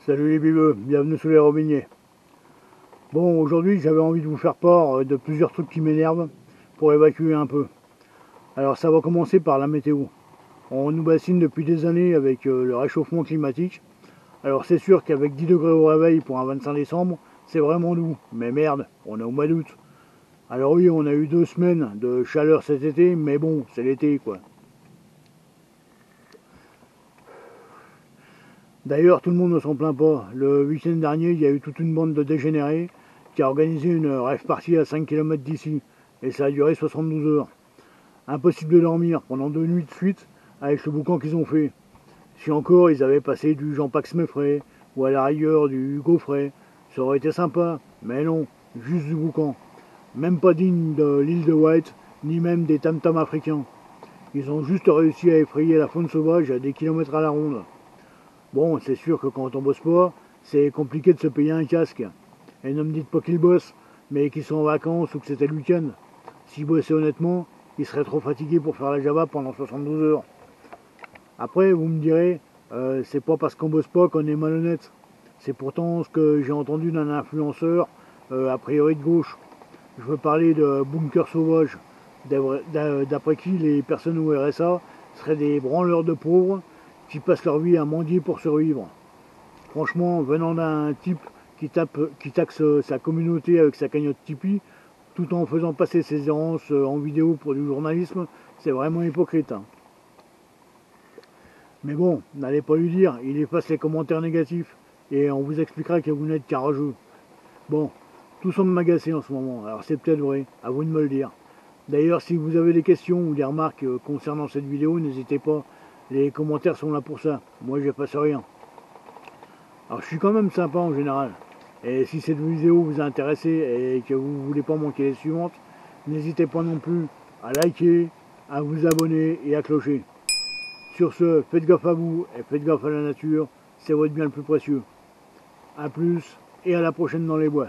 Salut les bibeux, bienvenue sous les robiniers. Bon, aujourd'hui j'avais envie de vous faire part de plusieurs trucs qui m'énervent pour évacuer un peu. Alors ça va commencer par la météo. On nous bassine depuis des années avec le réchauffement climatique. Alors c'est sûr qu'avec 10 degrés au réveil pour un 25 décembre, c'est vraiment doux. Mais merde, on est au mois d'août. Alors oui, on a eu 2 semaines de chaleur cet été, mais bon, c'est l'été quoi. D'ailleurs, tout le monde ne s'en plaint pas. Le week-end dernier, il y a eu toute une bande de dégénérés qui a organisé une rave party à 5 km d'ici. Et ça a duré 72 heures. Impossible de dormir pendant 2 nuits de suite avec le boucan qu'ils ont fait. Si encore ils avaient passé du Jean-Pax Meffray ou à la rigueur du Hugo Frey, ça aurait été sympa. Mais non, juste du boucan. Même pas digne de l'île de White, ni même des tam-tams africains. Ils ont juste réussi à effrayer la faune sauvage à des kilomètres à la ronde. Bon, c'est sûr que quand on bosse pas, c'est compliqué de se payer un casque. Et ne me dites pas qu'ils bossent, mais qu'ils sont en vacances ou que c'était le week-end. S'ils bossaient honnêtement, ils seraient trop fatigués pour faire la Java pendant 72 heures. Après, vous me direz, c'est pas parce qu'on bosse pas qu'on est malhonnête. C'est pourtant ce que j'ai entendu d'un influenceur, a priori de gauche. Je veux parler de Bunker Sauvage, d'après qui les personnes au RSA seraient des branleurs de pauvres qui passent leur vie à mendier pour survivre. Franchement, venant d'un type qui taxe sa communauté avec sa cagnotte Tipeee, tout en faisant passer ses errances en vidéo pour du journalisme, c'est vraiment hypocrite. Hein. Mais bon, n'allez pas lui dire, il efface les commentaires négatifs, et on vous expliquera que vous n'êtes qu'un rageux. Bon, tout semble m'agacer en ce moment, alors c'est peut-être vrai, à vous de me le dire. D'ailleurs, si vous avez des questions ou des remarques concernant cette vidéo, n'hésitez pas. Les commentaires sont là pour ça. Moi, j'efface rien. Alors, je suis quand même sympa en général. Et si cette vidéo vous a intéressé et que vous ne voulez pas manquer les suivantes, n'hésitez pas non plus à liker, à vous abonner et à clocher. Sur ce, faites gaffe à vous et faites gaffe à la nature. C'est votre bien le plus précieux. A plus et à la prochaine dans les bois.